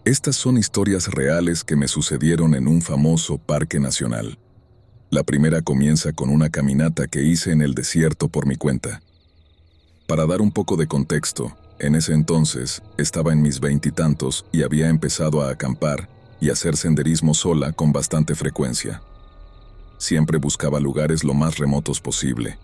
Estas son historias reales que me sucedieron en un famoso parque nacional. La primera comienza con una caminata que hice en el desierto por mi cuenta. Para dar un poco de contexto, en ese entonces estaba en mis veintitantos y había empezado a acampar y hacer senderismo sola con bastante frecuencia. Siempre buscaba lugares lo más remotos posible.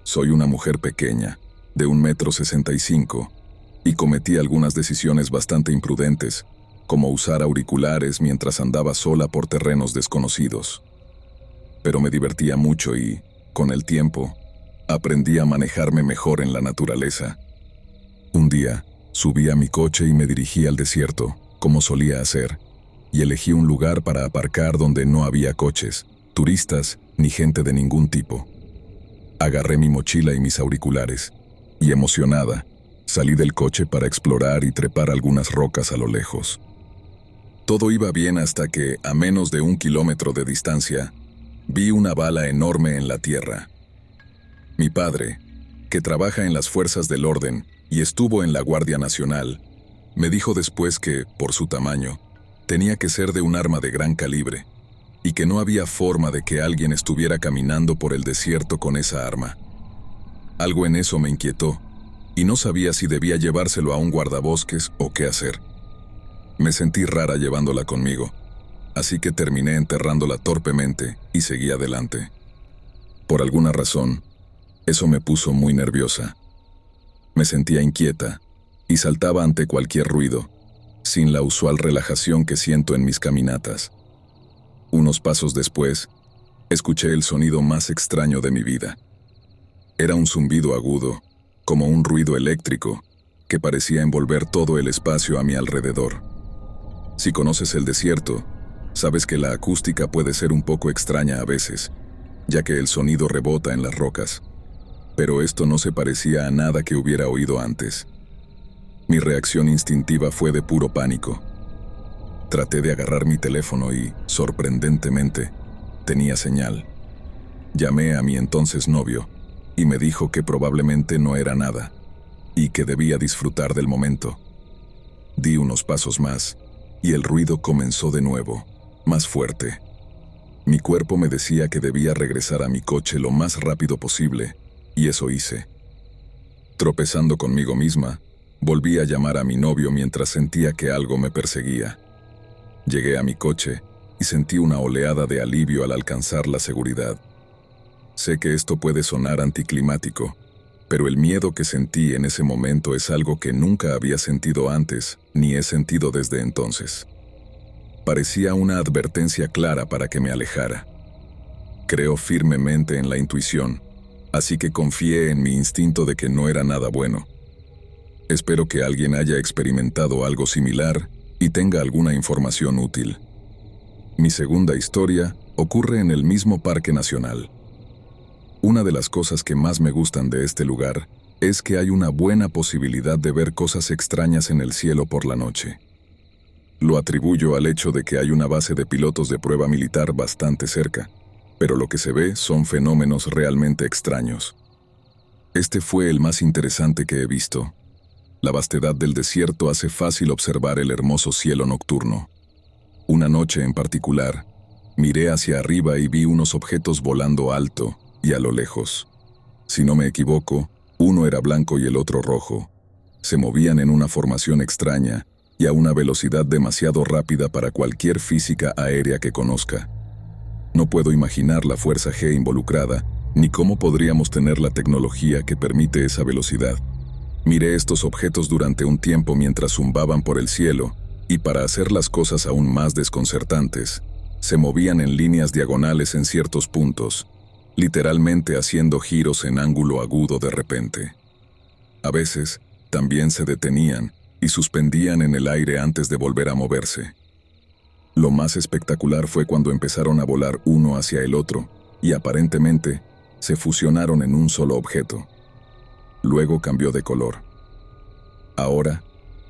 Soy una mujer pequeña, de 1,65 m, y cometí algunas decisiones bastante imprudentes, como usar auriculares mientras andaba sola por terrenos desconocidos. Pero me divertía mucho y, con el tiempo, aprendí a manejarme mejor en la naturaleza. Un día, subí a mi coche y me dirigí al desierto, como solía hacer, y elegí un lugar para aparcar donde no había coches, turistas, ni gente de ningún tipo. Agarré mi mochila y mis auriculares, y emocionada, salí del coche para explorar y trepar algunas rocas a lo lejos. Todo iba bien hasta que, a menos de 1 kilómetro de distancia, vi una bala enorme en la tierra. Mi padre, que trabaja en las fuerzas del orden y estuvo en la Guardia Nacional, me dijo después que, por su tamaño, tenía que ser de un arma de gran calibre, y que no había forma de que alguien estuviera caminando por el desierto con esa arma. Algo en eso me inquietó, y no sabía si debía llevárselo a un guardabosques o qué hacer. Me sentí rara llevándola conmigo, así que terminé enterrándola torpemente y seguí adelante. Por alguna razón, eso me puso muy nerviosa. Me sentía inquieta y saltaba ante cualquier ruido, sin la usual relajación que siento en mis caminatas. Unos pasos después, escuché el sonido más extraño de mi vida. Era un zumbido agudo, como un ruido eléctrico, que parecía envolver todo el espacio a mi alrededor. Si conoces el desierto, sabes que la acústica puede ser un poco extraña a veces, ya que el sonido rebota en las rocas. Pero esto no se parecía a nada que hubiera oído antes. Mi reacción instintiva fue de puro pánico. Traté de agarrar mi teléfono y, sorprendentemente, tenía señal. Llamé a mi entonces novio, y me dijo que probablemente no era nada, y que debía disfrutar del momento. Di unos pasos más, y el ruido comenzó de nuevo, más fuerte. Mi cuerpo me decía que debía regresar a mi coche lo más rápido posible, y eso hice. Tropezando conmigo misma, volví a llamar a mi novio mientras sentía que algo me perseguía. Llegué a mi coche y sentí una oleada de alivio al alcanzar la seguridad. Sé que esto puede sonar anticlimático, pero el miedo que sentí en ese momento es algo que nunca había sentido antes, ni he sentido desde entonces. Parecía una advertencia clara para que me alejara. Creo firmemente en la intuición, así que confié en mi instinto de que no era nada bueno. Espero que alguien haya experimentado algo similar y tenga alguna información útil. Mi segunda historia ocurre en el mismo Parque Nacional. Una de las cosas que más me gustan de este lugar es que hay una buena posibilidad de ver cosas extrañas en el cielo por la noche. Lo atribuyo al hecho de que hay una base de pilotos de prueba militar bastante cerca, pero lo que se ve son fenómenos realmente extraños. Este fue el más interesante que he visto. La vastedad del desierto hace fácil observar el hermoso cielo nocturno. Una noche en particular, miré hacia arriba y vi unos objetos volando alto y a lo lejos. Si no me equivoco, uno era blanco y el otro rojo. Se movían en una formación extraña y a una velocidad demasiado rápida para cualquier física aérea que conozca. No puedo imaginar la fuerza G involucrada, ni cómo podríamos tener la tecnología que permite esa velocidad. Miré estos objetos durante un tiempo mientras zumbaban por el cielo, y para hacer las cosas aún más desconcertantes, se movían en líneas diagonales en ciertos puntos, literalmente haciendo giros en ángulo agudo de repente. A veces, también se detenían y suspendían en el aire antes de volver a moverse. Lo más espectacular fue cuando empezaron a volar uno hacia el otro, y aparentemente se fusionaron en un solo objeto. Luego cambió de color. Ahora,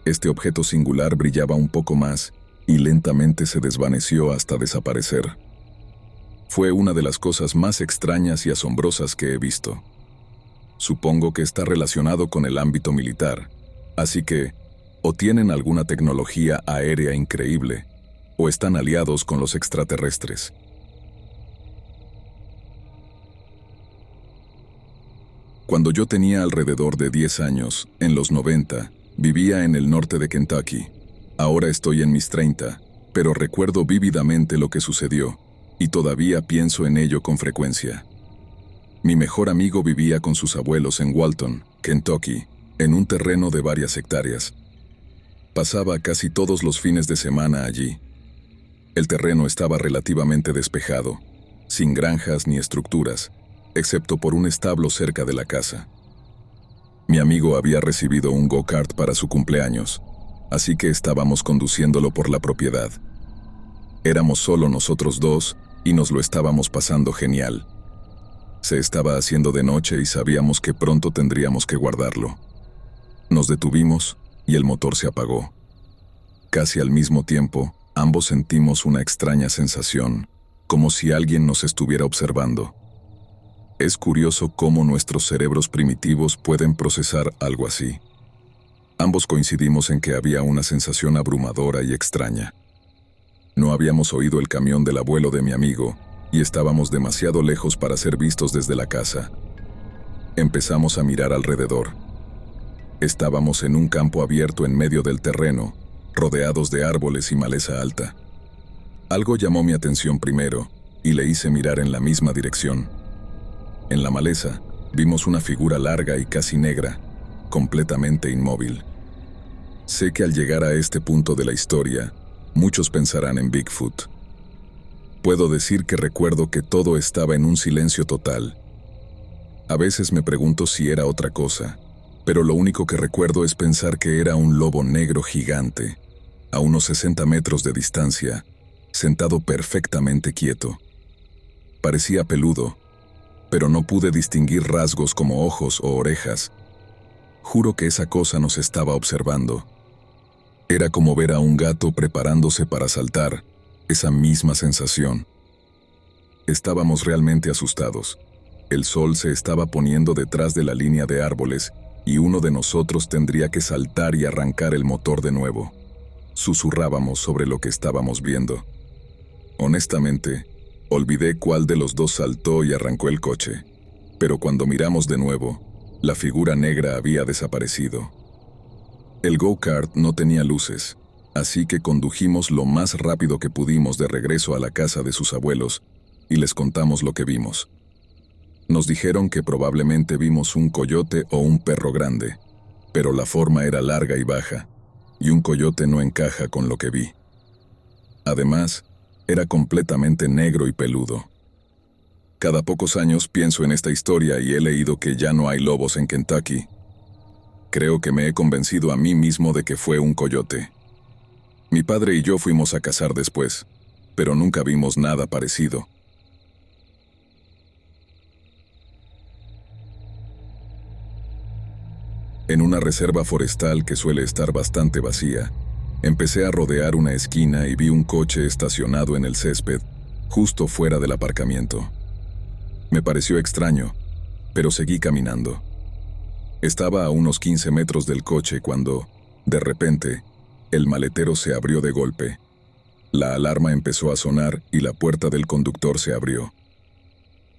este objeto singular brillaba un poco más y lentamente se desvaneció hasta desaparecer. Fue una de las cosas más extrañas y asombrosas que he visto. Supongo que está relacionado con el ámbito militar, así que O tienen alguna tecnología aérea increíble, o están aliados con los extraterrestres. Cuando yo tenía alrededor de 10 años, en los 90, vivía en el norte de Kentucky. Ahora estoy en mis 30, pero recuerdo vívidamente lo que sucedió, y todavía pienso en ello con frecuencia. Mi mejor amigo vivía con sus abuelos en Walton, Kentucky, en un terreno de varias hectáreas. Pasaba casi todos los fines de semana allí. El terreno estaba relativamente despejado, sin granjas ni estructuras, excepto por un establo cerca de la casa. Mi amigo había recibido un go-kart para su cumpleaños, así que estábamos conduciéndolo por la propiedad. Éramos solo nosotros dos y nos lo estábamos pasando genial. Se estaba haciendo de noche y sabíamos que pronto tendríamos que guardarlo. Nos detuvimos y el motor se apagó. Casi al mismo tiempo, ambos sentimos una extraña sensación, como si alguien nos estuviera observando. Es curioso cómo nuestros cerebros primitivos pueden procesar algo así. Ambos coincidimos en que había una sensación abrumadora y extraña. No habíamos oído el camión del abuelo de mi amigo, y estábamos demasiado lejos para ser vistos desde la casa. Empezamos a mirar alrededor. Estábamos en un campo abierto en medio del terreno, rodeados de árboles y maleza alta. Algo llamó mi atención primero, y le hice mirar en la misma dirección. En la maleza, vimos una figura larga y casi negra, completamente inmóvil. Sé que al llegar a este punto de la historia, muchos pensarán en Bigfoot. Puedo decir que recuerdo que todo estaba en un silencio total. A veces me pregunto si era otra cosa, pero lo único que recuerdo es pensar que era un lobo negro gigante, a unos 60 metros de distancia, sentado perfectamente quieto. Parecía peludo, pero no pude distinguir rasgos como ojos o orejas. Juro que esa cosa nos estaba observando. Era como ver a un gato preparándose para saltar, esa misma sensación. Estábamos realmente asustados. El sol se estaba poniendo detrás de la línea de árboles y uno de nosotros tendría que saltar y arrancar el motor de nuevo. Susurrábamos sobre lo que estábamos viendo. Honestamente, olvidé cuál de los dos saltó y arrancó el coche, pero cuando miramos de nuevo, la figura negra había desaparecido. El go-kart no tenía luces, así que condujimos lo más rápido que pudimos de regreso a la casa de sus abuelos y les contamos lo que vimos. Nos dijeron que probablemente vimos un coyote o un perro grande, pero la forma era larga y baja, y un coyote no encaja con lo que vi. Además, era completamente negro y peludo. Cada pocos años pienso en esta historia y he leído que ya no hay lobos en Kentucky. Creo que me he convencido a mí mismo de que fue un coyote. Mi padre y yo fuimos a cazar después, pero nunca vimos nada parecido. En una reserva forestal que suele estar bastante vacía, empecé a rodear una esquina y vi un coche estacionado en el césped, justo fuera del aparcamiento. Me pareció extraño, pero seguí caminando. Estaba a unos 15 metros del coche cuando, de repente, el maletero se abrió de golpe. La alarma empezó a sonar y la puerta del conductor se abrió.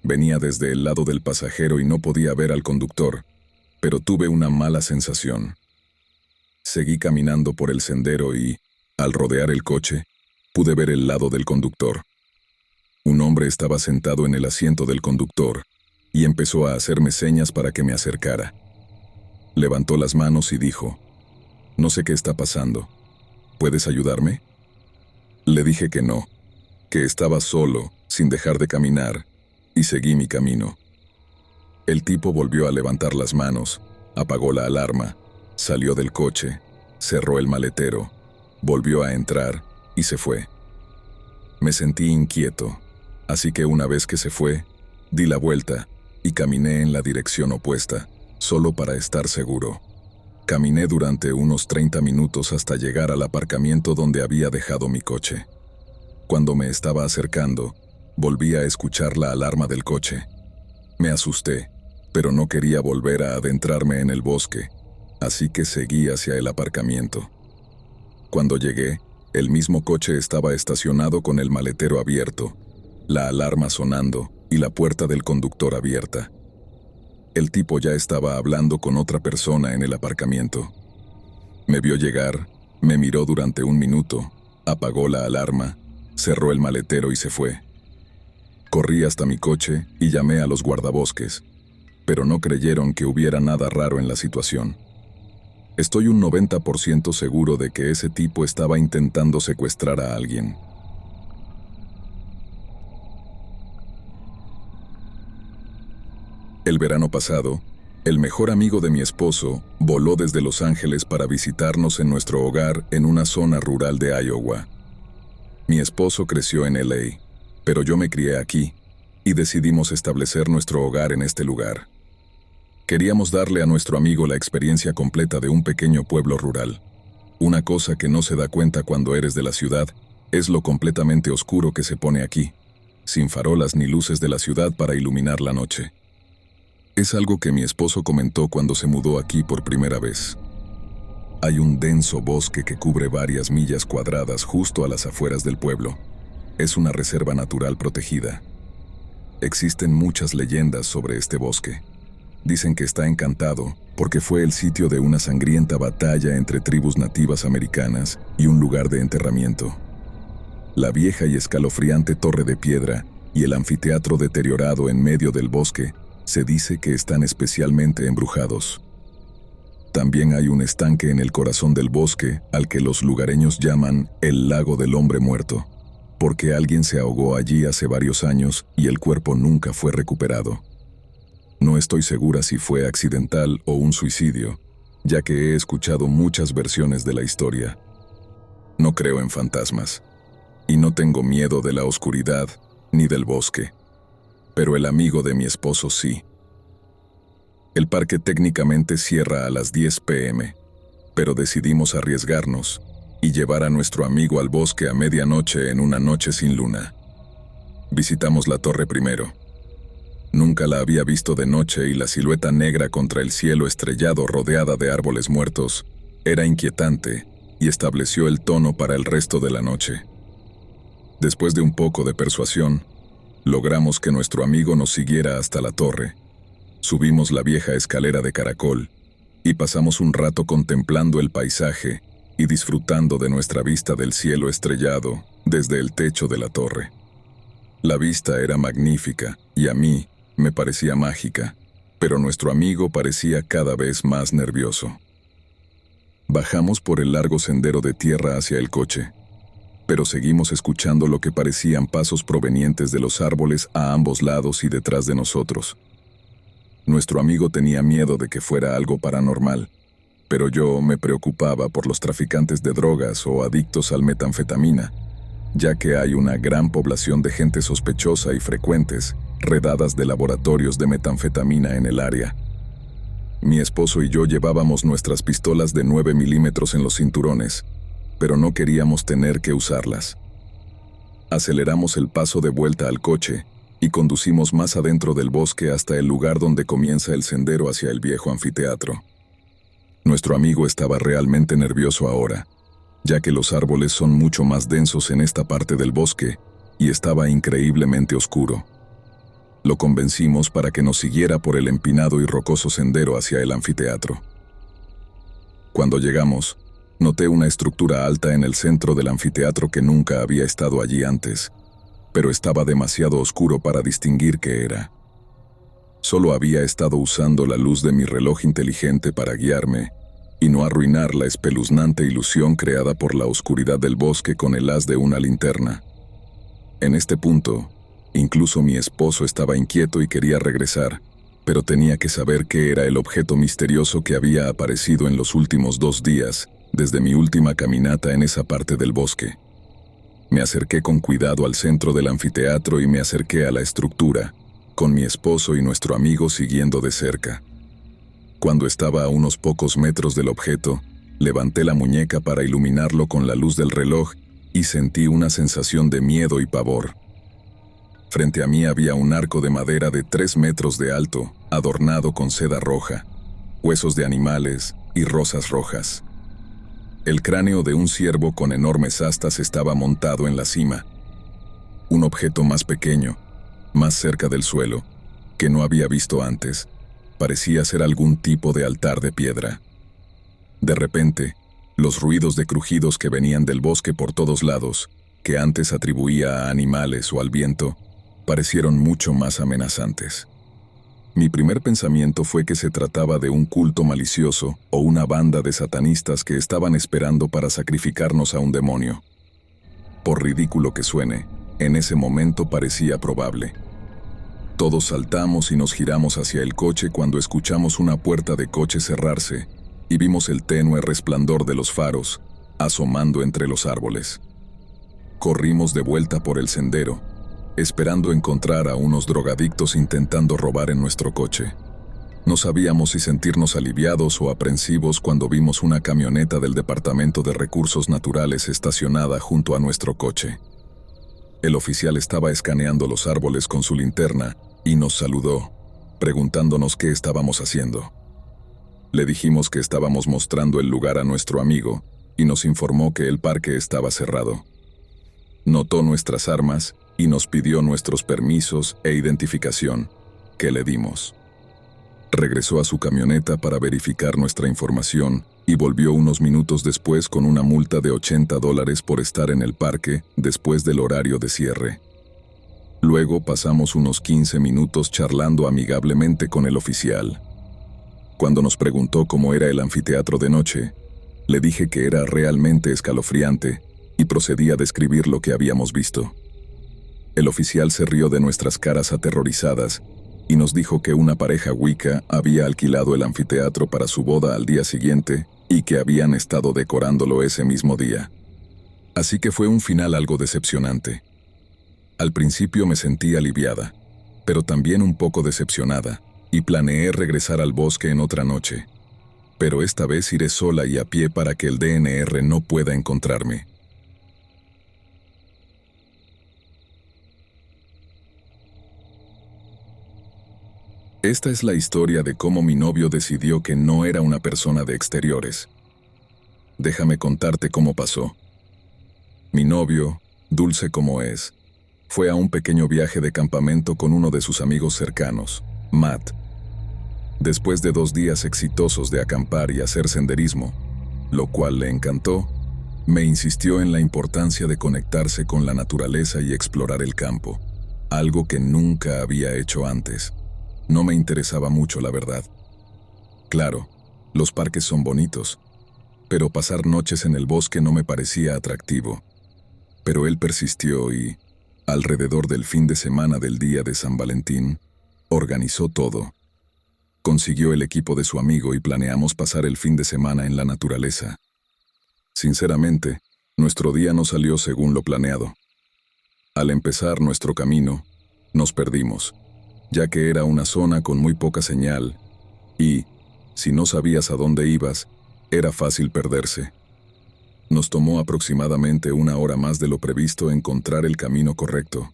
Venía desde el lado del pasajero y no podía ver al conductor, pero tuve una mala sensación. Seguí caminando por el sendero y, al rodear el coche, pude ver el lado del conductor. Un hombre estaba sentado en el asiento del conductor y empezó a hacerme señas para que me acercara. Levantó las manos y dijo: «No sé qué está pasando. ¿Puedes ayudarme?». Le dije que no, que estaba solo, sin dejar de caminar, y seguí mi camino. El tipo volvió a levantar las manos, apagó la alarma, salió del coche, cerró el maletero, volvió a entrar y se fue. Me sentí inquieto, así que una vez que se fue, di la vuelta y caminé en la dirección opuesta, solo para estar seguro. Caminé durante unos 30 minutos hasta llegar al aparcamiento donde había dejado mi coche. Cuando me estaba acercando, volví a escuchar la alarma del coche. Me asusté, pero no quería volver a adentrarme en el bosque, así que seguí hacia el aparcamiento. Cuando llegué, el mismo coche estaba estacionado con el maletero abierto, la alarma sonando y la puerta del conductor abierta. El tipo ya estaba hablando con otra persona en el aparcamiento. Me vio llegar, me miró durante un minuto, apagó la alarma, cerró el maletero y se fue. Corrí hasta mi coche y llamé a los guardabosques, pero no creyeron que hubiera nada raro en la situación. Estoy un 90% seguro de que ese tipo estaba intentando secuestrar a alguien. El verano pasado, el mejor amigo de mi esposo voló desde Los Ángeles para visitarnos en nuestro hogar en una zona rural de Iowa. Mi esposo creció en LA, pero yo me crié aquí, y decidimos establecer nuestro hogar en este lugar. Queríamos darle a nuestro amigo la experiencia completa de un pequeño pueblo rural. Una cosa que no se da cuenta cuando eres de la ciudad es lo completamente oscuro que se pone aquí, sin farolas ni luces de la ciudad para iluminar la noche. Es algo que mi esposo comentó cuando se mudó aquí por primera vez. Hay un denso bosque que cubre varias millas cuadradas justo a las afueras del pueblo. Es una reserva natural protegida. Existen muchas leyendas sobre este bosque. Dicen que está encantado porque fue el sitio de una sangrienta batalla entre tribus nativas americanas y un lugar de enterramiento. La vieja y escalofriante torre de piedra y el anfiteatro deteriorado en medio del bosque se dice que están especialmente embrujados. También hay un estanque en el corazón del bosque al que los lugareños llaman el Lago del Hombre Muerto, porque alguien se ahogó allí hace varios años y el cuerpo nunca fue recuperado. No estoy segura si fue accidental o un suicidio, ya que he escuchado muchas versiones de la historia. No creo en fantasmas, y no tengo miedo de la oscuridad ni del bosque. Pero el amigo de mi esposo sí. El parque técnicamente cierra a las 10 p.m., pero decidimos arriesgarnos y llevar a nuestro amigo al bosque a medianoche en una noche sin luna. Visitamos la torre primero. Nunca la había visto de noche y la silueta negra contra el cielo estrellado rodeada de árboles muertos era inquietante y estableció el tono para el resto de la noche. Después de un poco de persuasión, logramos que nuestro amigo nos siguiera hasta la torre. Subimos la vieja escalera de caracol y pasamos un rato contemplando el paisaje y disfrutando de nuestra vista del cielo estrellado desde el techo de la torre. La vista era magnífica y a mí me parecía mágica, pero nuestro amigo parecía cada vez más nervioso. Bajamos por el largo sendero de tierra hacia el coche, pero seguimos escuchando lo que parecían pasos provenientes de los árboles a ambos lados y detrás de nosotros. Nuestro amigo tenía miedo de que fuera algo paranormal, pero yo me preocupaba por los traficantes de drogas o adictos al metanfetamina, ya que hay una gran población de gente sospechosa y frecuentes redadas de laboratorios de metanfetamina en el área. Mi esposo y yo llevábamos nuestras pistolas de 9 milímetros en los cinturones, pero no queríamos tener que usarlas. Aceleramos el paso de vuelta al coche y conducimos más adentro del bosque hasta el lugar donde comienza el sendero hacia el viejo anfiteatro. Nuestro amigo estaba realmente nervioso ahora, ya que los árboles son mucho más densos en esta parte del bosque y estaba increíblemente oscuro. Lo convencimos para que nos siguiera por el empinado y rocoso sendero hacia el anfiteatro. Cuando llegamos, noté una estructura alta en el centro del anfiteatro que nunca había estado allí antes, pero estaba demasiado oscuro para distinguir qué era. Solo había estado usando la luz de mi reloj inteligente para guiarme y no arruinar la espeluznante ilusión creada por la oscuridad del bosque con el haz de una linterna. En este punto, incluso mi esposo estaba inquieto y quería regresar, pero tenía que saber qué era el objeto misterioso que había aparecido en los últimos 2 días, desde mi última caminata en esa parte del bosque. Me acerqué con cuidado al centro del anfiteatro y me acerqué a la estructura, con mi esposo y nuestro amigo siguiendo de cerca. Cuando estaba a unos pocos metros del objeto, levanté la muñeca para iluminarlo con la luz del reloj y sentí una sensación de miedo y pavor. Frente a mí había un arco de madera de 3 metros de alto, adornado con seda roja, huesos de animales y rosas rojas. El cráneo de un ciervo con enormes astas estaba montado en la cima. Un objeto más pequeño, más cerca del suelo, que no había visto antes, parecía ser algún tipo de altar de piedra. De repente, los ruidos de crujidos que venían del bosque por todos lados, que antes atribuía a animales o al viento, parecieron mucho más amenazantes. Mi primer pensamiento fue que se trataba de un culto malicioso o una banda de satanistas que estaban esperando para sacrificarnos a un demonio. Por ridículo que suene, en ese momento parecía probable. Todos saltamos y nos giramos hacia el coche cuando escuchamos una puerta de coche cerrarse y vimos el tenue resplandor de los faros asomando entre los árboles. Corrimos de vuelta por el sendero, esperando encontrar a unos drogadictos intentando robar en nuestro coche. No sabíamos si sentirnos aliviados o aprensivos cuando vimos una camioneta del Departamento de Recursos Naturales estacionada junto a nuestro coche. El oficial estaba escaneando los árboles con su linterna y nos saludó, preguntándonos qué estábamos haciendo. Le dijimos que estábamos mostrando el lugar a nuestro amigo y nos informó que el parque estaba cerrado. Notó nuestras armas y nos pidió nuestros permisos e identificación, que le dimos. Regresó a su camioneta para verificar nuestra información y volvió unos minutos después con una multa de $80 por estar en el parque después del horario de cierre. Luego pasamos unos 15 minutos charlando amigablemente con el oficial. Cuando nos preguntó cómo era el anfiteatro de noche, le dije que era realmente escalofriante y procedí a describir lo que habíamos visto. El oficial se rió de nuestras caras aterrorizadas y nos dijo que una pareja Wicca había alquilado el anfiteatro para su boda al día siguiente y que habían estado decorándolo ese mismo día. Así que fue un final algo decepcionante. Al principio me sentí aliviada, pero también un poco decepcionada, y planeé regresar al bosque en otra noche. Pero esta vez iré sola y a pie para que el DNR no pueda encontrarme. Esta es la historia de cómo mi novio decidió que no era una persona de exteriores. Déjame contarte cómo pasó. Mi novio, dulce como es, fue a un pequeño viaje de campamento con uno de sus amigos cercanos, Matt. Después de 2 días exitosos de acampar y hacer senderismo, lo cual le encantó, me insistió en la importancia de conectarse con la naturaleza y explorar el campo, algo que nunca había hecho antes. No me interesaba mucho, la verdad. Claro, los parques son bonitos, pero pasar noches en el bosque no me parecía atractivo. Pero él persistió y, alrededor del fin de semana del día de San Valentín, organizó todo. Consiguió el equipo de su amigo y planeamos pasar el fin de semana en la naturaleza. Sinceramente, nuestro día no salió según lo planeado. Al empezar nuestro camino, nos perdimos, ya que era una zona con muy poca señal, y, si no sabías a dónde ibas, era fácil perderse. Nos tomó aproximadamente 1 hora más de lo previsto encontrar el camino correcto,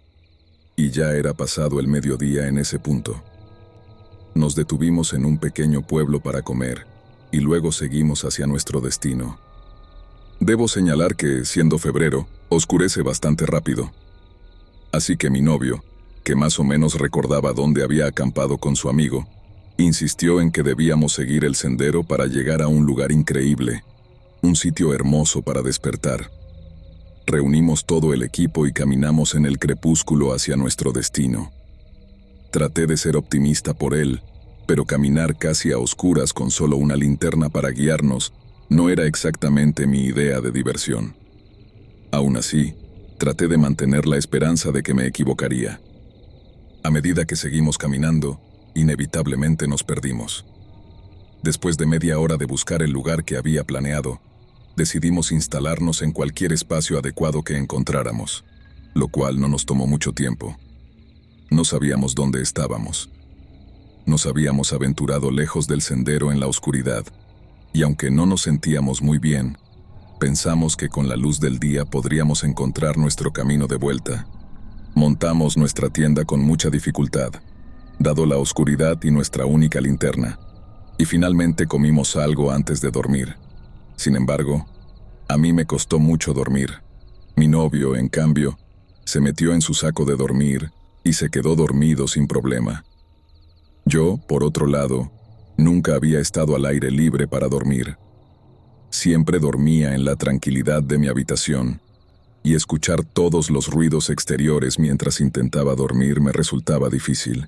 y ya era pasado el mediodía en ese punto. Nos detuvimos en un pequeño pueblo para comer, y luego seguimos hacia nuestro destino. Debo señalar que, siendo febrero, oscurece bastante rápido. Así que mi novio, que más o menos recordaba dónde había acampado con su amigo, insistió en que debíamos seguir el sendero para llegar a un lugar increíble, un sitio hermoso para despertar. Reunimos todo el equipo y caminamos en el crepúsculo hacia nuestro destino. Traté de ser optimista por él, pero caminar casi a oscuras con solo una linterna para guiarnos no era exactamente mi idea de diversión. Aún así, traté de mantener la esperanza de que me equivocaría. A medida que seguimos caminando, inevitablemente nos perdimos. Después de media hora de buscar el lugar que había planeado, decidimos instalarnos en cualquier espacio adecuado que encontráramos, lo cual no nos tomó mucho tiempo. No sabíamos dónde estábamos. Nos habíamos aventurado lejos del sendero en la oscuridad, y aunque no nos sentíamos muy bien, pensamos que con la luz del día podríamos encontrar nuestro camino de vuelta. Montamos nuestra tienda con mucha dificultad, dado la oscuridad y nuestra única linterna, y finalmente comimos algo antes de dormir. Sin embargo, A mí me costó mucho dormir. Mi novio, en cambio, se metió en su saco de dormir y se quedó dormido sin problema. Yo, por otro lado, nunca había estado al aire libre para dormir. Siempre dormía en la tranquilidad de mi habitación, y escuchar todos los ruidos exteriores mientras intentaba dormir me resultaba difícil.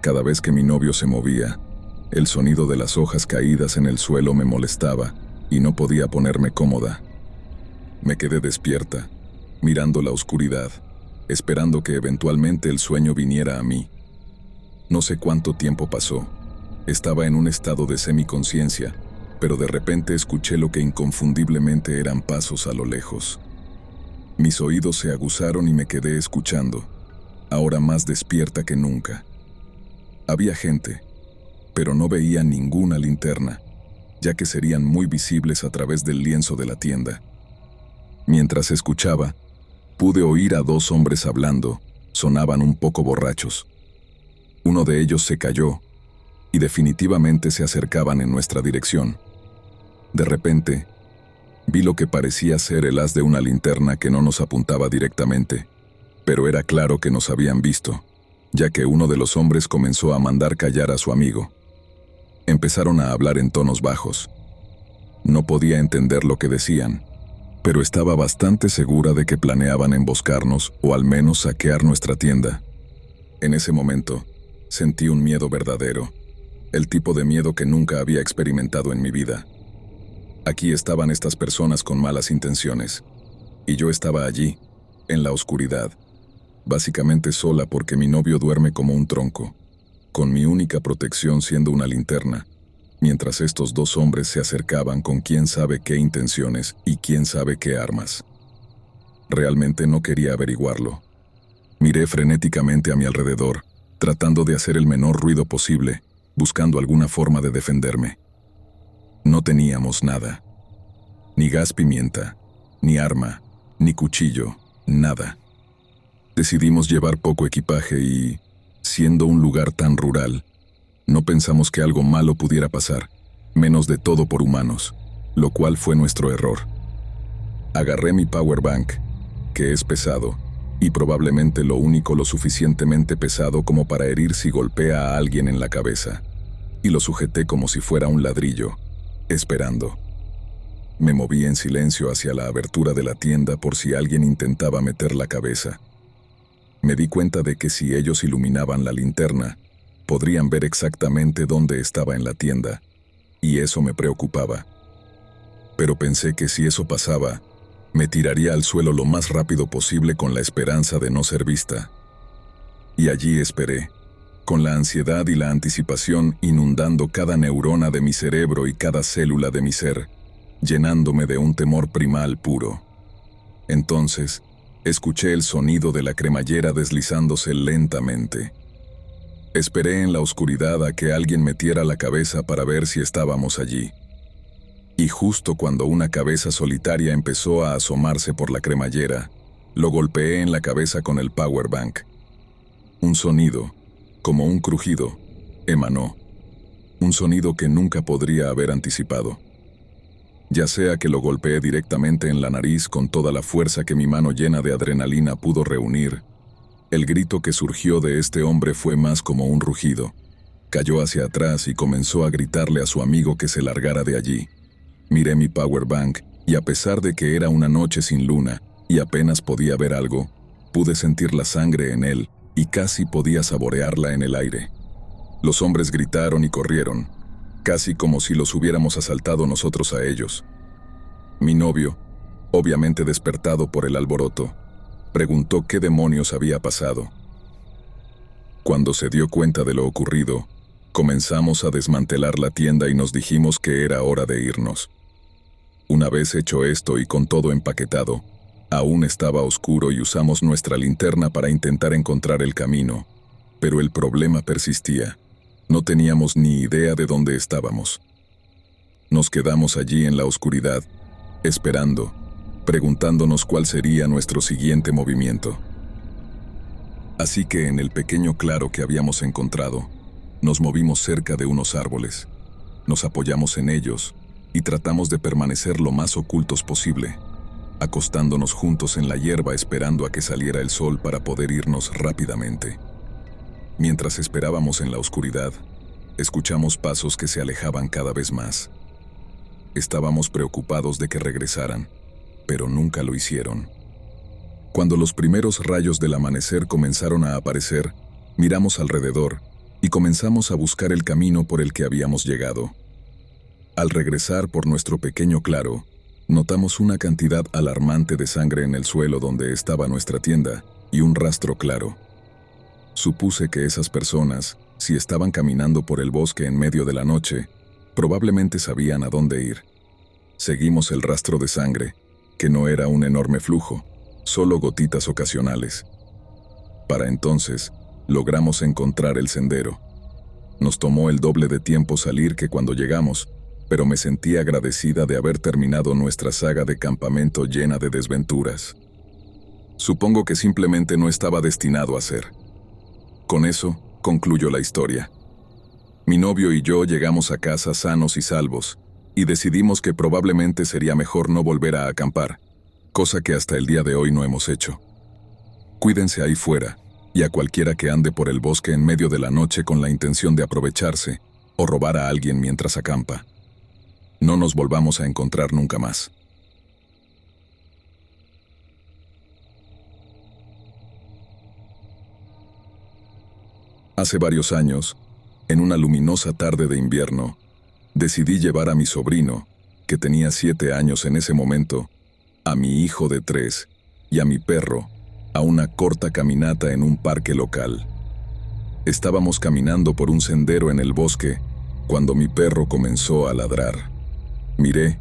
Cada vez que mi novio se movía, el sonido de las hojas caídas en el suelo me molestaba y no podía ponerme cómoda. Me quedé despierta, mirando la oscuridad, esperando que eventualmente el sueño viniera a mí. No sé cuánto tiempo pasó. Estaba en un estado de semiconsciencia, pero de repente escuché lo que inconfundiblemente eran pasos a lo lejos. Mis oídos se aguzaron y me quedé escuchando, ahora más despierta que nunca. Había gente, pero no veía ninguna linterna, ya que serían muy visibles a través del lienzo de la tienda. Mientras escuchaba, pude oír a dos hombres hablando, sonaban un poco borrachos. Uno de ellos se cayó, y definitivamente se acercaban en nuestra dirección. De repente, vi lo que parecía ser el haz de una linterna que no nos apuntaba directamente, pero era claro que nos habían visto, ya que uno de los hombres comenzó a mandar callar a su amigo. Empezaron a hablar en tonos bajos. No podía entender lo que decían, pero estaba bastante segura de que planeaban emboscarnos o al menos saquear nuestra tienda. En ese momento, sentí un miedo verdadero, el tipo de miedo que nunca había experimentado en mi vida. Aquí estaban estas personas con malas intenciones, y yo estaba allí, en la oscuridad, básicamente sola porque mi novio duerme como un tronco, con mi única protección siendo una linterna, mientras estos dos hombres se acercaban con quién sabe qué intenciones y quién sabe qué armas. Realmente no quería averiguarlo. Miré frenéticamente a mi alrededor, tratando de hacer el menor ruido posible, buscando alguna forma de defenderme. No teníamos nada. Ni gas pimienta, ni arma, ni cuchillo, nada. Decidimos llevar poco equipaje y, siendo un lugar tan rural, no pensamos que algo malo pudiera pasar, menos de todo por humanos, lo cual fue nuestro error. Agarré mi power bank, que es pesado, y probablemente lo único lo suficientemente pesado como para herir si golpea a alguien en la cabeza, y lo sujeté como si fuera un ladrillo, esperando. Me moví en silencio hacia la abertura de la tienda por si alguien intentaba meter la cabeza. Me di cuenta de que si ellos iluminaban la linterna, podrían ver exactamente dónde estaba en la tienda, y eso me preocupaba. Pero pensé que si eso pasaba, me tiraría al suelo lo más rápido posible con la esperanza de no ser vista. Y allí esperé, con la ansiedad y la anticipación inundando cada neurona de mi cerebro y cada célula de mi ser, llenándome de un temor primal puro. Entonces, escuché el sonido de la cremallera deslizándose lentamente. Esperé en la oscuridad a que alguien metiera la cabeza para ver si estábamos allí. Y justo cuando una cabeza solitaria empezó a asomarse por la cremallera, lo golpeé en la cabeza con el power bank. Un sonido, como un crujido, emanó. Un sonido que nunca podría haber anticipado. Ya sea que lo golpeé directamente en la nariz con toda la fuerza que mi mano llena de adrenalina pudo reunir, el grito que surgió de este hombre fue más como un rugido. Cayó hacia atrás y comenzó a gritarle a su amigo que se largara de allí. Miré mi power bank y a pesar de que era una noche sin luna y apenas podía ver algo, pude sentir la sangre en él y casi podía saborearla en el aire. Los hombres gritaron y corrieron, casi como si los hubiéramos asaltado nosotros a ellos. Mi novio, obviamente despertado por el alboroto, preguntó qué demonios había pasado. Cuando se dio cuenta de lo ocurrido, comenzamos a desmantelar la tienda y nos dijimos que era hora de irnos. Una vez hecho esto y con todo empaquetado, aún estaba oscuro y usamos nuestra linterna para intentar encontrar el camino, pero el problema persistía. No teníamos ni idea de dónde estábamos. Nos quedamos allí en la oscuridad, esperando, preguntándonos cuál sería nuestro siguiente movimiento. Así que en el pequeño claro que habíamos encontrado, nos movimos cerca de unos árboles. Nos apoyamos en ellos, y tratamos de permanecer lo más ocultos posible, acostándonos juntos en la hierba esperando a que saliera el sol para poder irnos rápidamente. Mientras esperábamos en la oscuridad, escuchamos pasos que se alejaban cada vez más. Estábamos preocupados de que regresaran, pero nunca lo hicieron. Cuando los primeros rayos del amanecer comenzaron a aparecer, miramos alrededor y comenzamos a buscar el camino por el que habíamos llegado. Al regresar por nuestro pequeño claro, notamos una cantidad alarmante de sangre en el suelo donde estaba nuestra tienda y un rastro claro. Supuse que esas personas, si estaban caminando por el bosque en medio de la noche, probablemente sabían a dónde ir. Seguimos el rastro de sangre, que no era un enorme flujo, solo gotitas ocasionales. Para entonces, logramos encontrar el sendero. Nos tomó el doble de tiempo salir que cuando llegamos, pero me sentí agradecida de haber terminado nuestra saga de campamento llena de desventuras. Supongo que simplemente no estaba destinado a ser. Con eso, concluyó la historia. Mi novio y yo llegamos a casa sanos y salvos, y decidimos que probablemente sería mejor no volver a acampar, cosa que hasta el día de hoy no hemos hecho. Cuídense ahí fuera, y a cualquiera que ande por el bosque en medio de la noche con la intención de aprovecharse o robar a alguien mientras acampa. No nos volvamos a encontrar nunca más. Hace varios años, en una luminosa tarde de invierno, decidí llevar a mi sobrino, que tenía 7 años en ese momento, a mi hijo de 3 y a mi perro, a una corta caminata en un parque local. Estábamos caminando por un sendero en el bosque cuando mi perro comenzó a ladrar. Miré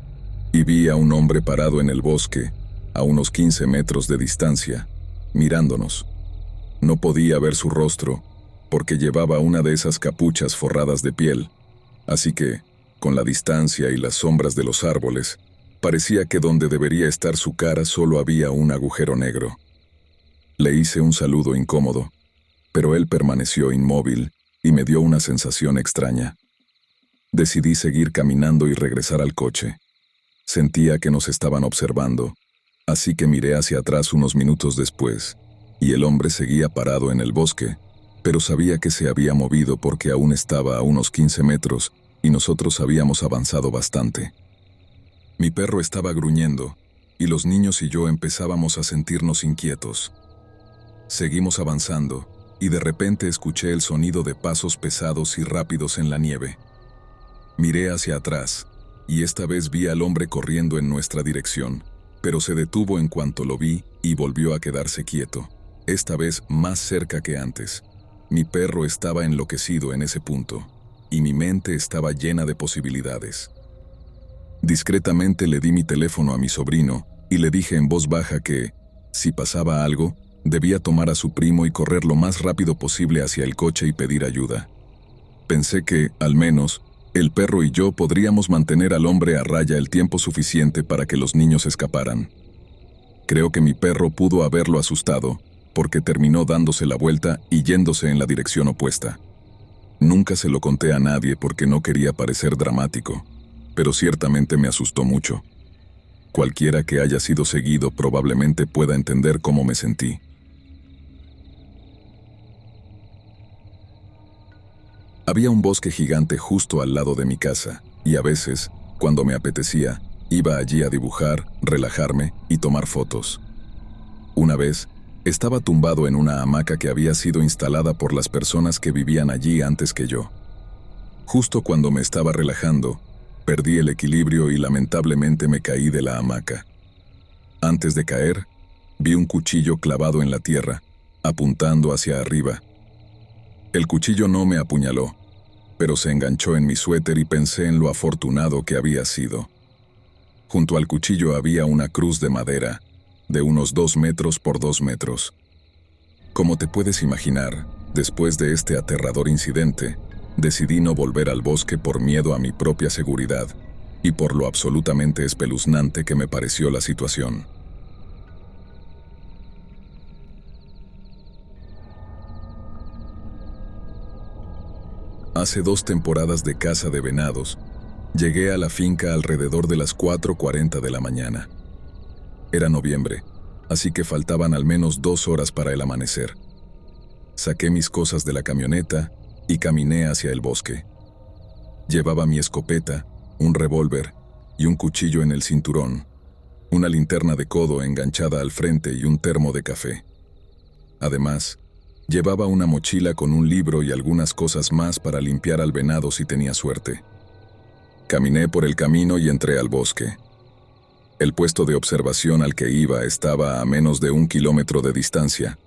y vi a un hombre parado en el bosque, a unos 15 metros de distancia, mirándonos. No podía ver su rostro, porque llevaba una de esas capuchas forradas de piel, así que, con la distancia y las sombras de los árboles, parecía que donde debería estar su cara solo había un agujero negro. Le hice un saludo incómodo, pero él permaneció inmóvil y me dio una sensación extraña. Decidí seguir caminando y regresar al coche. Sentía que nos estaban observando, así que miré hacia atrás unos minutos después, y el hombre seguía parado en el bosque, pero sabía que se había movido porque aún estaba a unos 15 metros y nosotros habíamos avanzado bastante. Mi perro estaba gruñendo, y los niños y yo empezábamos a sentirnos inquietos. Seguimos avanzando, y de repente escuché el sonido de pasos pesados y rápidos en la nieve. Miré hacia atrás, y esta vez vi al hombre corriendo en nuestra dirección, pero se detuvo en cuanto lo vi y volvió a quedarse quieto, esta vez más cerca que antes. Mi perro estaba enloquecido en ese punto, y mi mente estaba llena de posibilidades. Discretamente le di mi teléfono a mi sobrino y le dije en voz baja que, si pasaba algo, debía tomar a su primo y correr lo más rápido posible hacia el coche y pedir ayuda. Pensé que, al menos, el perro y yo podríamos mantener al hombre a raya el tiempo suficiente para que los niños escaparan. Creo que mi perro pudo haberlo asustado, porque terminó dándose la vuelta y yéndose en la dirección opuesta. Nunca se lo conté a nadie porque no quería parecer dramático, pero ciertamente me asustó mucho. Cualquiera que haya sido seguido probablemente pueda entender cómo me sentí. Había un bosque gigante justo al lado de mi casa, y a veces, cuando me apetecía, iba allí a dibujar, relajarme y tomar fotos. Una vez, estaba tumbado en una hamaca que había sido instalada por las personas que vivían allí antes que yo. Justo cuando me estaba relajando, perdí el equilibrio y lamentablemente me caí de la hamaca. Antes de caer, vi un cuchillo clavado en la tierra, apuntando hacia arriba. El cuchillo no me apuñaló, pero se enganchó en mi suéter y pensé en lo afortunado que había sido. Junto al cuchillo había una cruz de madera, de unos 2 metros por 2 metros. Como te puedes imaginar, después de este aterrador incidente, decidí no volver al bosque por miedo a mi propia seguridad y por lo absolutamente espeluznante que me pareció la situación. Hace 2 temporadas de caza de venados, Llegué a la finca alrededor de las 4:40 de la mañana. Era noviembre, así que faltaban al menos 2 horas para el amanecer. Saqué mis cosas de la camioneta y caminé hacia el bosque. Llevaba mi escopeta, un revólver y un cuchillo en el cinturón, una linterna de codo enganchada al frente y un termo de café. Además, llevaba una mochila con un libro y algunas cosas más para limpiar al venado si tenía suerte. Caminé por el camino y entré al bosque. El puesto de observación al que iba estaba a menos de 1 kilómetro de distancia,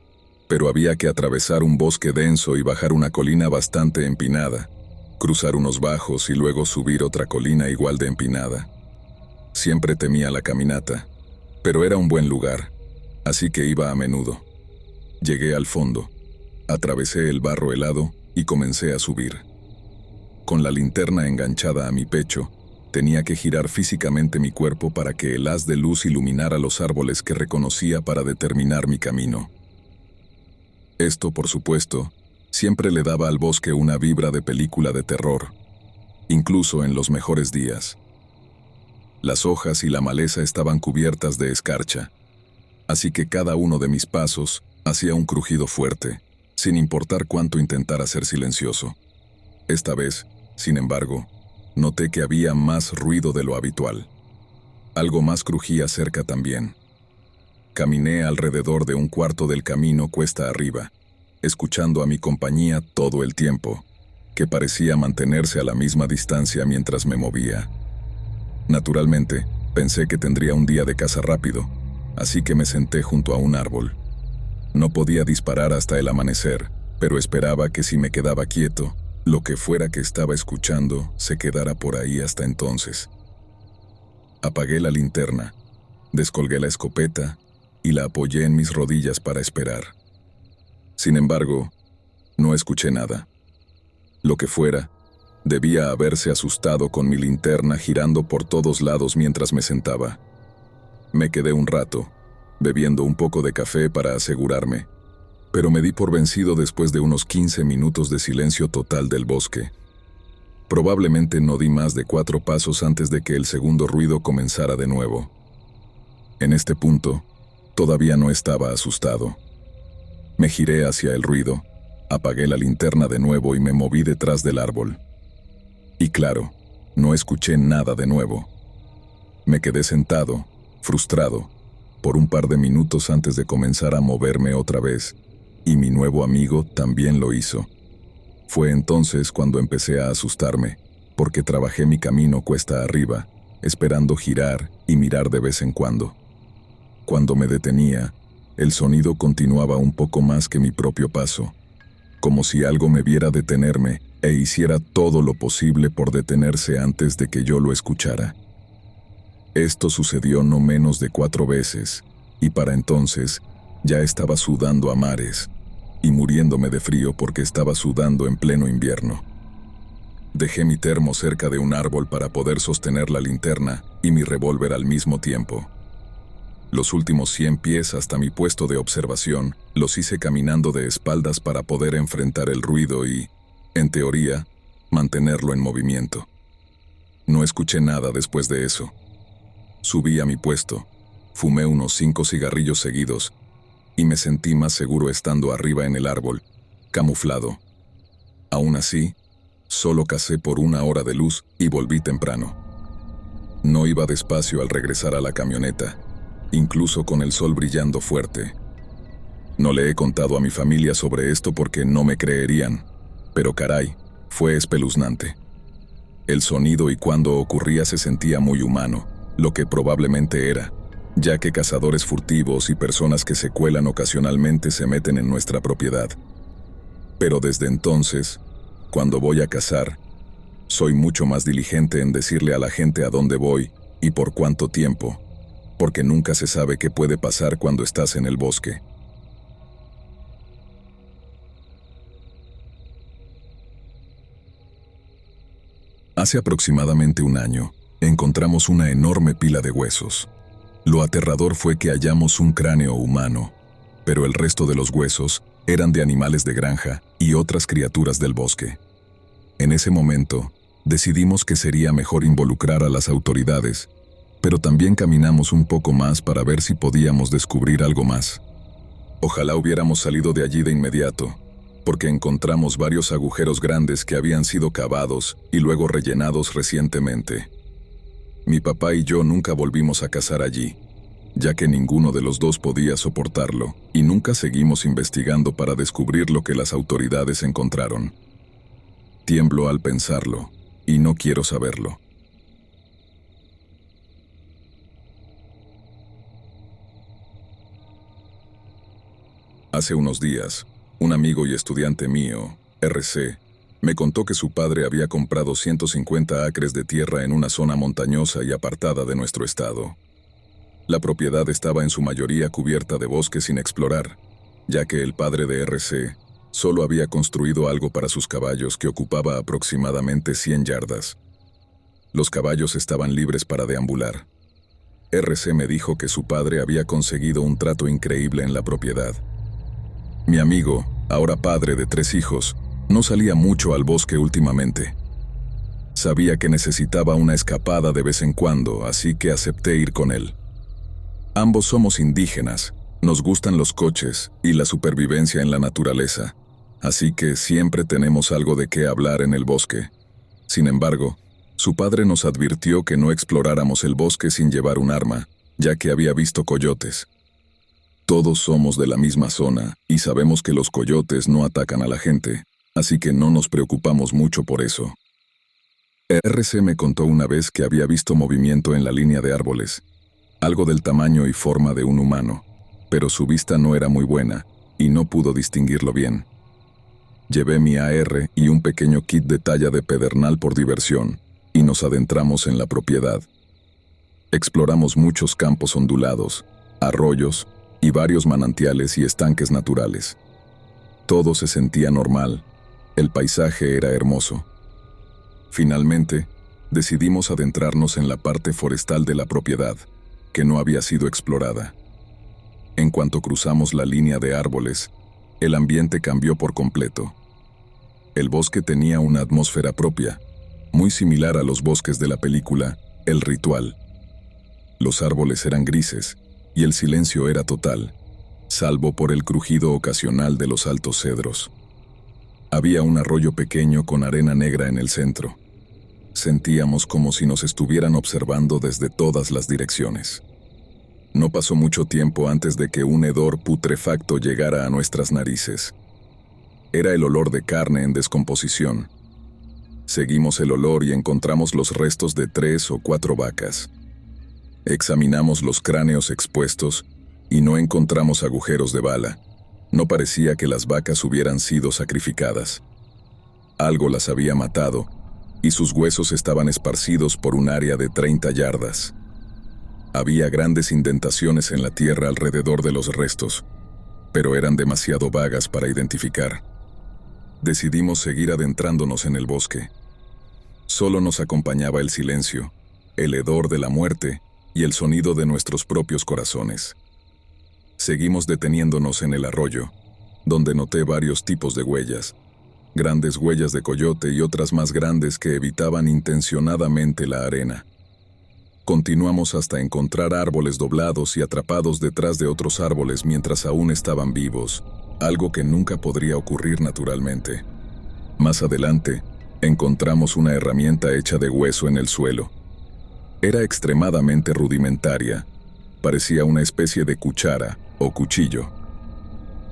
pero había que atravesar un bosque denso y bajar una colina bastante empinada, cruzar unos bajos y luego subir otra colina igual de empinada. Siempre temía la caminata, pero era un buen lugar, así que iba a menudo. Llegué al fondo, atravesé el barro helado y comencé a subir. Con la linterna enganchada a mi pecho, tenía que girar físicamente mi cuerpo para que el haz de luz iluminara los árboles que reconocía para determinar mi camino. Esto, por supuesto, siempre le daba al bosque una vibra de película de terror, incluso en los mejores días. Las hojas y la maleza estaban cubiertas de escarcha, así que cada uno de mis pasos hacía un crujido fuerte, sin importar cuánto intentara ser silencioso. Esta vez, sin embargo, noté que había más ruido de lo habitual. Algo más crujía cerca también. Caminé alrededor de 1/4 del camino cuesta arriba, escuchando a mi compañía todo el tiempo, que parecía mantenerse a la misma distancia mientras me movía. Naturalmente, pensé que tendría un día de caza rápido, así que me senté junto a un árbol. No podía disparar hasta el amanecer, pero esperaba que si me quedaba quieto, lo que fuera que estaba escuchando se quedara por ahí hasta entonces. Apagué la linterna, descolgué la escopeta y la apoyé en mis rodillas para esperar. Sin embargo, no escuché nada. Lo que fuera, debía haberse asustado con mi linterna girando por todos lados mientras me sentaba. Me quedé un rato, bebiendo un poco de café para asegurarme, pero me di por vencido después de unos 15 minutos de silencio total del bosque. Probablemente no di más de 4 pasos antes de que el segundo ruido comenzara de nuevo. En este punto, todavía no estaba asustado. Me giré hacia el ruido, apagué la linterna de nuevo y me moví detrás del árbol. Y claro, no escuché nada de nuevo. Me quedé sentado, frustrado, por un par de minutos antes de comenzar a moverme otra vez, y mi nuevo amigo también lo hizo. Fue entonces cuando empecé a asustarme, porque trabajé mi camino cuesta arriba, esperando girar y mirar de vez en cuando. Cuando me detenía, el sonido continuaba un poco más que mi propio paso, como si algo me viera detenerme e hiciera todo lo posible por detenerse antes de que yo lo escuchara. Esto sucedió no menos de 4 veces, y para entonces ya estaba sudando a mares, y muriéndome de frío porque estaba sudando en pleno invierno. Dejé mi termo cerca de un árbol para poder sostener la linterna y mi revólver al mismo tiempo. Los últimos 100 pies hasta mi puesto de observación los hice caminando de espaldas para poder enfrentar el ruido y, en teoría, mantenerlo en movimiento. No escuché nada después de eso. Subí a mi puesto, fumé unos 5 cigarrillos seguidos y me sentí más seguro estando arriba en el árbol, camuflado. Aún así, solo cacé por 1 hora de luz y volví temprano. No iba despacio al regresar a la camioneta, incluso con el sol brillando fuerte. No le he contado a mi familia sobre esto porque no me creerían, pero caray, fue espeluznante. El sonido y cuando ocurría se sentía muy humano, lo que probablemente era, ya que cazadores furtivos y personas que se cuelan ocasionalmente se meten en nuestra propiedad. Pero desde entonces, cuando voy a cazar, soy mucho más diligente en decirle a la gente a dónde voy y por cuánto tiempo, porque nunca se sabe qué puede pasar cuando estás en el bosque. Hace aproximadamente 1 año, encontramos una enorme pila de huesos. Lo aterrador fue que hallamos un cráneo humano, pero el resto de los huesos eran de animales de granja y otras criaturas del bosque. En ese momento, Decidimos que sería mejor involucrar a las autoridades, pero también caminamos un poco más para ver si podíamos descubrir algo más. Ojalá hubiéramos salido de allí de inmediato, porque encontramos varios agujeros grandes que habían sido cavados y luego rellenados recientemente. Mi papá y yo nunca volvimos a cazar allí, ya que ninguno de los dos podía soportarlo, y nunca seguimos investigando para descubrir lo que las autoridades encontraron. Tiemblo al pensarlo, y no quiero saberlo. Hace unos días, un amigo y estudiante mío, RC, me contó que su padre había comprado 150 acres de tierra en una zona montañosa y apartada de nuestro estado. La propiedad estaba en su mayoría cubierta de bosque sin explorar, ya que el padre de RC solo había construido algo para sus caballos que ocupaba aproximadamente 100 yardas. Los caballos estaban libres para deambular. RC me dijo que su padre había conseguido un trato increíble en la propiedad. Mi amigo, ahora padre de 3 hijos, no salía mucho al bosque últimamente. Sabía que necesitaba una escapada de vez en cuando, así que acepté ir con él. Ambos somos indígenas, nos gustan los coches y la supervivencia en la naturaleza, así que siempre tenemos algo de qué hablar en el bosque. Sin embargo, su padre nos advirtió que no exploráramos el bosque sin llevar un arma, ya que había visto coyotes. Todos somos de la misma zona y sabemos que los coyotes no atacan a la gente, así que no nos preocupamos mucho por eso. RC me contó una vez que había visto movimiento en la línea de árboles, algo del tamaño y forma de un humano, pero su vista no era muy buena y no pudo distinguirlo bien. Llevé mi AR y un pequeño kit de talla de pedernal por diversión, y nos adentramos en la propiedad. Exploramos muchos campos ondulados, arroyos y varios manantiales y estanques naturales. Todo se sentía normal, el paisaje era hermoso. Finalmente, decidimos adentrarnos en la parte forestal de la propiedad, que no había sido explorada. En cuanto cruzamos la línea de árboles, el ambiente cambió por completo. El bosque tenía una atmósfera propia, muy similar a los bosques de la película El Ritual. Los árboles eran grises, y el silencio era total, salvo por el crujido ocasional de los altos cedros. Había un arroyo pequeño con arena negra en el centro. Sentíamos como si nos estuvieran observando desde todas las direcciones. No pasó mucho tiempo antes de que un hedor putrefacto llegara a nuestras narices. Era el olor de carne en descomposición. Seguimos el olor y encontramos los restos de 3 o 4 vacas. Examinamos los cráneos expuestos y no encontramos agujeros de bala. No parecía que las vacas hubieran sido sacrificadas. Algo las había matado, y sus huesos estaban esparcidos por un área de 30 yardas. Había grandes indentaciones en la tierra alrededor de los restos, pero eran demasiado vagas para identificar. Decidimos seguir adentrándonos en el bosque. Solo nos acompañaba el silencio, el hedor de la muerte y el sonido de nuestros propios corazones. Seguimos deteniéndonos en el arroyo, donde noté varios tipos de huellas, grandes huellas de coyote y otras más grandes que evitaban intencionadamente la arena. Continuamos hasta encontrar árboles doblados y atrapados detrás de otros árboles mientras aún estaban vivos, algo que nunca podría ocurrir naturalmente. Más adelante, encontramos una herramienta hecha de hueso en el suelo. Era extremadamente rudimentaria, parecía una especie de cuchara o cuchillo.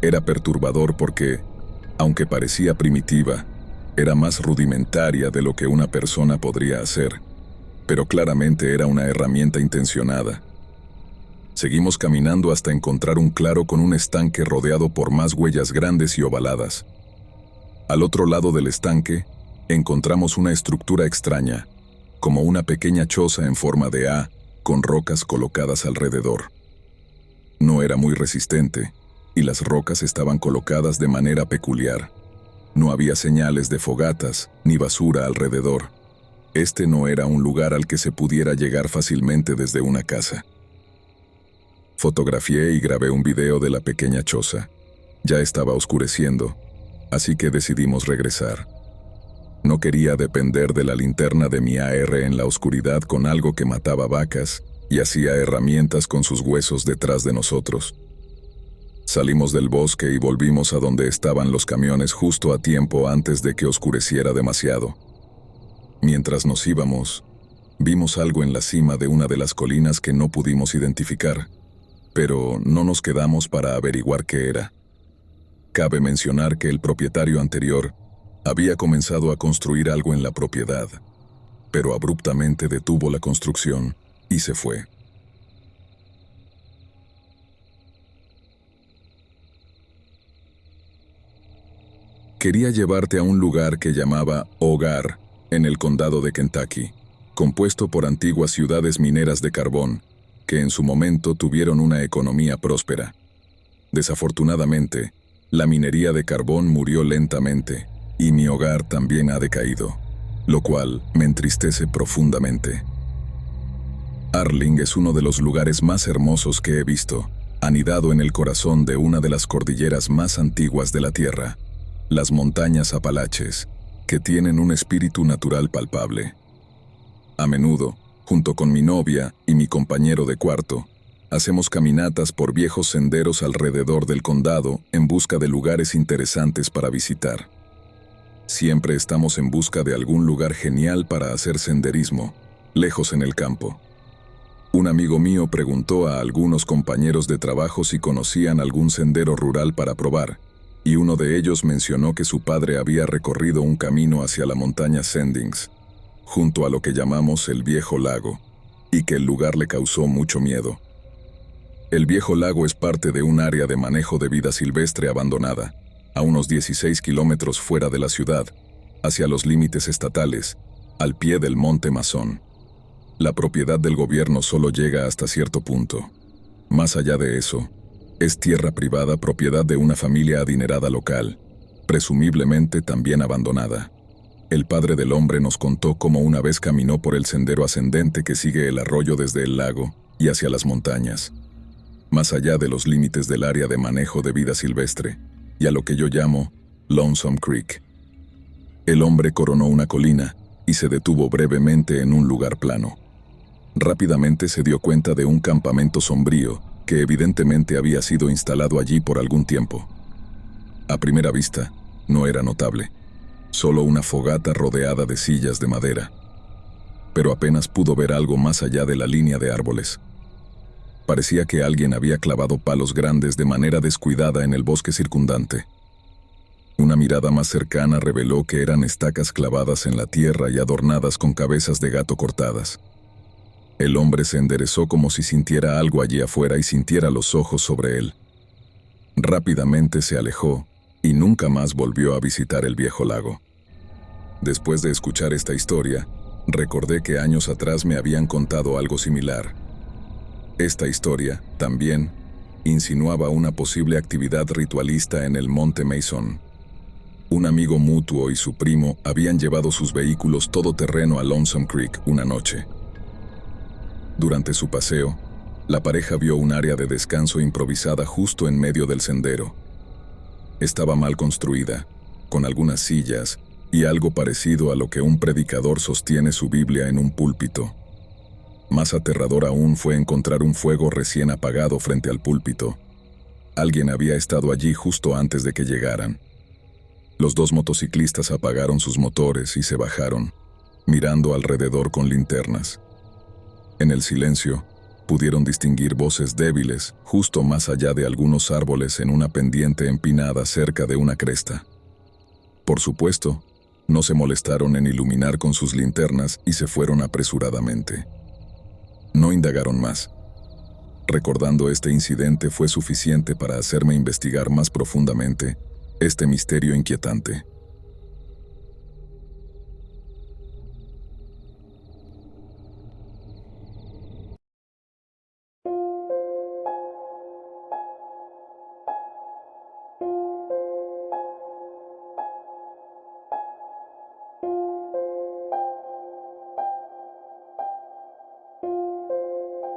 Era perturbador porque, aunque parecía primitiva, era más rudimentaria de lo que una persona podría hacer, pero claramente era una herramienta intencionada. Seguimos caminando hasta encontrar un claro con un estanque rodeado por más huellas grandes y ovaladas. Al otro lado del estanque, encontramos una estructura extraña, como una pequeña choza en forma de A, con rocas colocadas alrededor. No era muy resistente, y las rocas estaban colocadas de manera peculiar. No había señales de fogatas ni basura alrededor. Este no era un lugar al que se pudiera llegar fácilmente desde una casa. Fotografié y grabé un video de la pequeña choza. Ya estaba oscureciendo, así que decidimos regresar. No quería depender de la linterna de mi AR en la oscuridad con algo que mataba vacas y hacía herramientas con sus huesos detrás de nosotros. Salimos del bosque y volvimos a donde estaban los camiones justo a tiempo antes de que oscureciera demasiado. Mientras nos íbamos, vimos algo en la cima de una de las colinas que no pudimos identificar, pero no nos quedamos para averiguar qué era. Cabe mencionar que el propietario anterior había comenzado a construir algo en la propiedad, pero abruptamente detuvo la construcción y se fue. Quería llevarte a un lugar que llamaba Hogar, en el condado de Kentucky, compuesto por antiguas ciudades mineras de carbón, que en su momento tuvieron una economía próspera. Desafortunadamente, la minería de carbón murió lentamente, y mi hogar también ha decaído, lo cual me entristece profundamente. Arling es uno de los lugares más hermosos que he visto, anidado en el corazón de una de las cordilleras más antiguas de la Tierra, las montañas Apalaches, que tienen un espíritu natural palpable. A menudo, junto con mi novia y mi compañero de cuarto, hacemos caminatas por viejos senderos alrededor del condado en busca de lugares interesantes para visitar. Siempre estamos en busca de algún lugar genial para hacer senderismo, lejos en el campo. Un amigo mío preguntó a algunos compañeros de trabajo si conocían algún sendero rural para probar, y uno de ellos mencionó que su padre había recorrido un camino hacia la montaña Sendings, junto a lo que llamamos el Viejo Lago, y que el lugar le causó mucho miedo. El Viejo Lago es parte de un área de manejo de vida silvestre abandonada, a unos 16 kilómetros fuera de la ciudad, hacia los límites estatales, al pie del Monte Masón. La propiedad del gobierno solo llega hasta cierto punto. Más allá de eso, es tierra privada propiedad de una familia adinerada local, presumiblemente también abandonada. El padre del hombre nos contó cómo una vez caminó por el sendero ascendente que sigue el arroyo desde el lago y hacia las montañas, más allá de los límites del área de manejo de vida silvestre, y a lo que yo llamo Lonesome Creek. El hombre coronó una colina y se detuvo brevemente en un lugar plano. Rápidamente se dio cuenta de un campamento sombrío que evidentemente había sido instalado allí por algún tiempo. A primera vista, no era notable, solo una fogata rodeada de sillas de madera. Pero apenas pudo ver algo más allá de la línea de árboles. Parecía que alguien había clavado palos grandes de manera descuidada en el bosque circundante. Una mirada más cercana reveló que eran estacas clavadas en la tierra y adornadas con cabezas de gato cortadas. El hombre se enderezó como si sintiera algo allí afuera y sintiera los ojos sobre él. Rápidamente se alejó y nunca más volvió a visitar el Viejo Lago. Después de escuchar esta historia, recordé que años atrás me habían contado algo similar. Esta historia, también, insinuaba una posible actividad ritualista en el Monte Mason. Un amigo mutuo y su primo habían llevado sus vehículos todoterreno a Lonesome Creek una noche. Durante su paseo, la pareja vio un área de descanso improvisada justo en medio del sendero. Estaba mal construida, con algunas sillas y algo parecido a lo que un predicador sostiene su Biblia en un púlpito. Más aterrador aún fue encontrar un fuego recién apagado frente al púlpito. Alguien había estado allí justo antes de que llegaran. Los dos motociclistas apagaron sus motores y se bajaron, mirando alrededor con linternas. En el silencio, pudieron distinguir voces débiles justo más allá de algunos árboles en una pendiente empinada cerca de una cresta. Por supuesto, no se molestaron en iluminar con sus linternas y se fueron apresuradamente. No indagaron más. Recordando este incidente fue suficiente para hacerme investigar más profundamente este misterio inquietante.